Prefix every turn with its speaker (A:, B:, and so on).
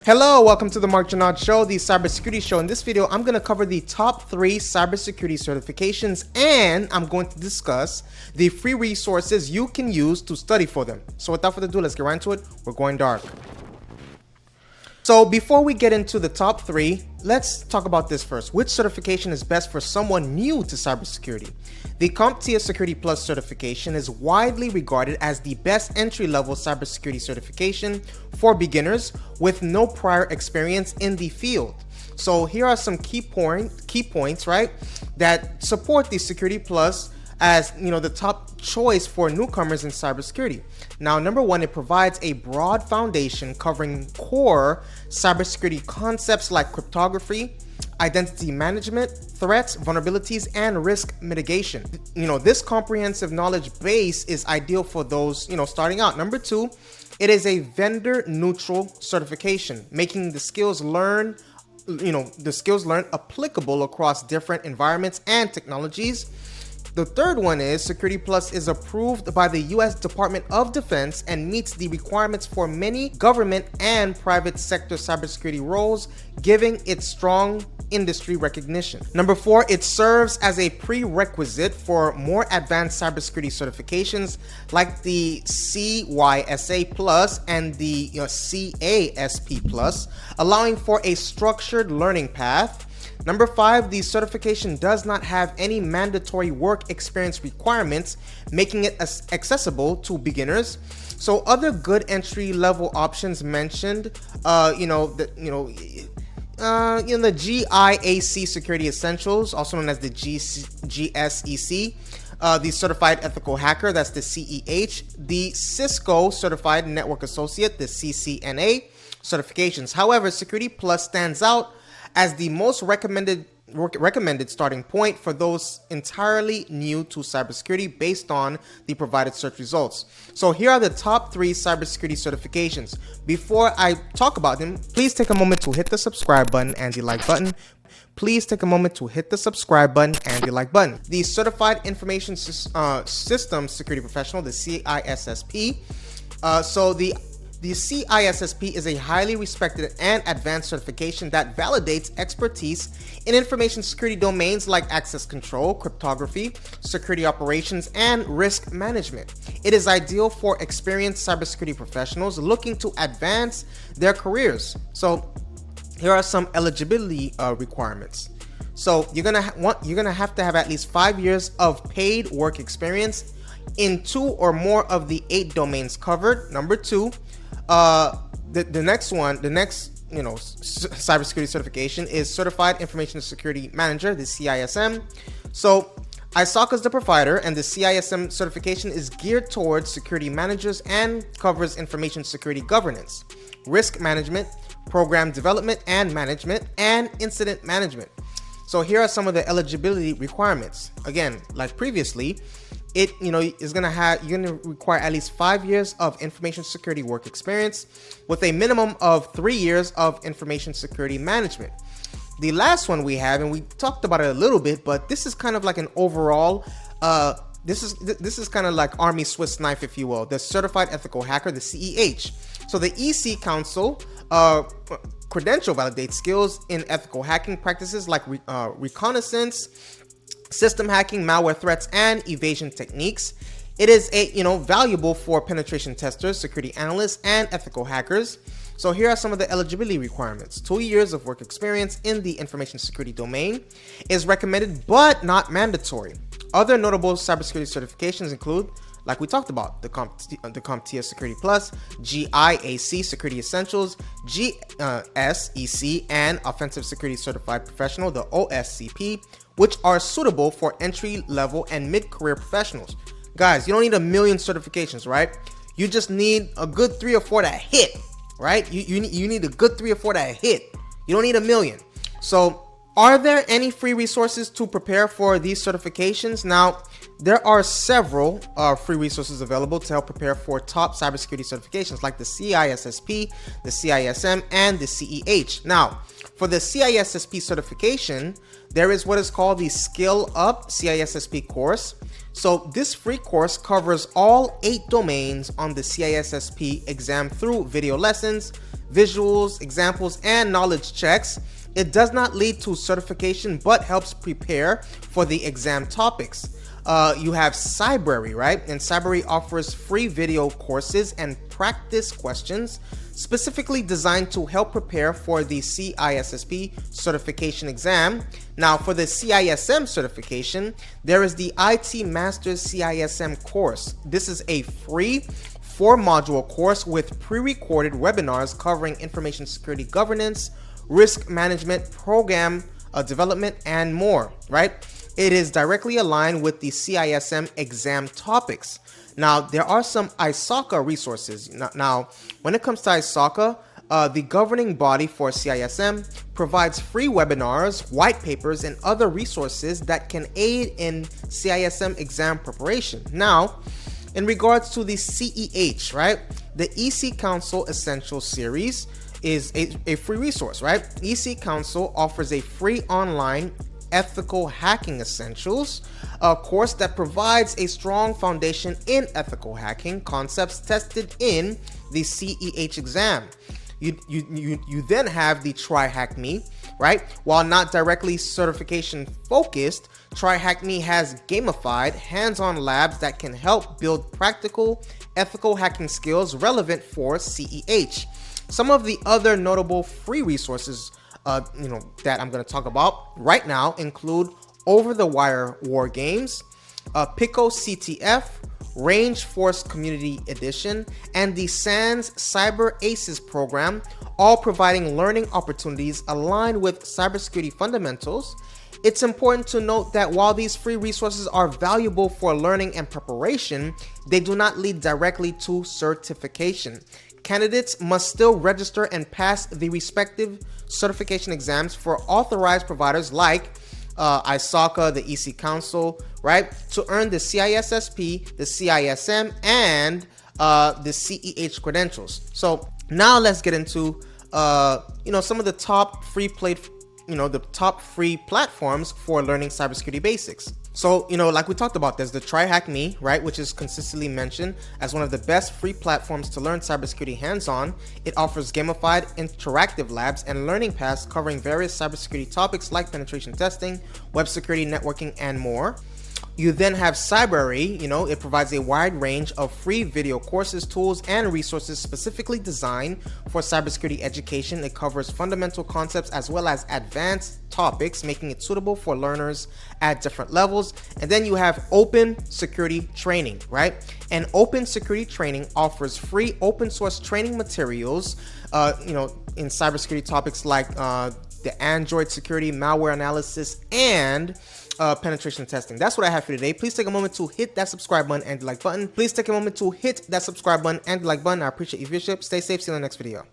A: Hello, welcome to the Marc Show, the cybersecurity show. In this video, I'm going to cover the top 3 cybersecurity certifications, and I'm going to discuss the free resources you can use to study for them. So without further ado, let's get right into it. We're going dark. So before we get into the top 3, let's talk about this first. Which certification is best for someone new to cybersecurity? The CompTIA Security Plus certification is widely regarded as the best entry-level cybersecurity certification for beginners with no prior experience in the field. So here are some key points, right, that support the Security Plus as the top choice for newcomers in cybersecurity. Now, number 1, it provides a broad foundation covering core cybersecurity concepts like cryptography, identity management, threats, vulnerabilities, and risk mitigation. This comprehensive knowledge base is ideal for those, starting out. Number 2, it is a vendor neutral certification, making the skills learned applicable across different environments and technologies. The third one is Security Plus is approved by the U.S. Department of Defense and meets the requirements for many government and private sector cybersecurity roles, giving it strong industry recognition. Number 4, it serves as a prerequisite for more advanced cybersecurity certifications like the CYSA Plus and the CASP Plus, allowing for a structured learning path. Number 5, the certification does not have any mandatory work experience requirements, making it accessible to beginners. So other good entry level options mentioned, the GIAC Security Essentials, also known as the GSEC, the Certified Ethical Hacker, that's the CEH, the Cisco Certified Network Associate, the CCNA certifications. However, Security Plus stands out as the most recommended starting point for those entirely new to cybersecurity based on the provided search results. So here are the top 3 cybersecurity certifications. Before I talk about them, please take a moment to hit the subscribe button and the like button. Please take a moment to hit the subscribe button and the like button. The Certified Information Systems Security Professional, the CISSP. The CISSP is a highly respected and advanced certification that validates expertise in information security domains like access control, cryptography, security operations, and risk management. It is ideal for experienced cybersecurity professionals looking to advance their careers. So here are some eligibility requirements. So you're gonna have to have at least 5 years of paid work experience in 2 or more of the 8 domains covered. Number 2, the next cybersecurity certification is Certified Information Security Manager, the CISM. So ISACA is the provider, and the CISM certification is geared towards security managers and covers information security governance, risk management, program development and management, and incident management. So here are some of the eligibility requirements. Again, like previously, you're gonna require at least 5 years of information security work experience with a minimum of 3 years of information security management. The last one we have, and we talked about it a little bit, but this is kind of like an overall, this is kind of like Army Swiss knife, if you will, the Certified Ethical Hacker, the CEH. So the EC Council credential validates skills in ethical hacking practices like reconnaissance, system hacking, malware threats, and evasion techniques. It is valuable for penetration testers, security analysts, and ethical hackers. So here are some of the eligibility requirements. 2 years of work experience in the information security domain is recommended but not mandatory. Other notable cybersecurity certifications include, like we talked about, the CompTIA Security Plus, GIAC Security Essentials, GSEC, and Offensive Security Certified Professional, the OSCP, which are suitable for entry-level and mid-career professionals. Guys, you don't need a million certifications, right? You just need a good 3 or 4 that hit, right? You need a good 3 or 4 that hit. You don't need a million. So are there any free resources to prepare for these certifications? Now, there are several free resources available to help prepare for top cybersecurity certifications like the CISSP, the CISM, and the CEH. Now, For the CISSP certification, there is what is called the Skill Up CISSP course. So this free course covers all 8 domains on the CISSP exam through video lessons, visuals, examples, and knowledge checks. It does not lead to certification, but helps prepare for the exam topics. You have Cybersecurity, right? And Cybersecurity offers free video courses and practice questions specifically designed to help prepare for the CISSP certification exam. Now, for the CISM certification, there is the IT Masters CISM course. This is a free 4-module course with pre-recorded webinars covering information security governance, risk management, program development, and more, right? It is directly aligned with the CISM exam topics. Now, there are some ISACA resources. Now, when it comes to ISACA, the governing body for CISM provides free webinars, white papers, and other resources that can aid in CISM exam preparation. Now, in regards to the CEH, right? The EC Council Essentials Series is a free resource, right? EC Council offers a free online Ethical Hacking Essentials, a course that provides a strong foundation in ethical hacking concepts tested in the CEH exam. You then have the Try Hack Me, right? While not directly certification focused, Try Hack Me has gamified hands-on labs that can help build practical ethical hacking skills relevant for CEH. Some of the other notable free resources that I'm going to talk about right now include Over the Wire War Games, Pico CTF, Range Force Community Edition, and the SANS Cyber Aces program, all providing learning opportunities aligned with cybersecurity fundamentals. It's important to note that while these free resources are valuable for learning and preparation, they do not lead directly to certification. Candidates must still register and pass the respective certification exams for authorized providers like ISACA, the EC Council, right, to earn the CISSP, the CISM, and the CEH credentials. So now let's get into some of the top top free platforms for learning cybersecurity basics. So, like we talked about, there's the Try Hack Me, right, which is consistently mentioned as one of the best free platforms to learn cybersecurity hands-on. It offers gamified interactive labs and learning paths covering various cybersecurity topics like penetration testing, web security, networking, and more. You then have Cybersecurity. It provides a wide range of free video courses, tools, and resources specifically designed for cybersecurity education. It covers fundamental concepts as well as advanced topics, making it suitable for learners at different levels. And then you have Open Security Training, right? And Open Security Training offers free open source training materials, in cybersecurity topics like the Android security, malware analysis, and penetration testing. That's what I have for today. Please take a moment to hit that subscribe button and the like button. I appreciate your viewership. Stay safe. See you in the next video.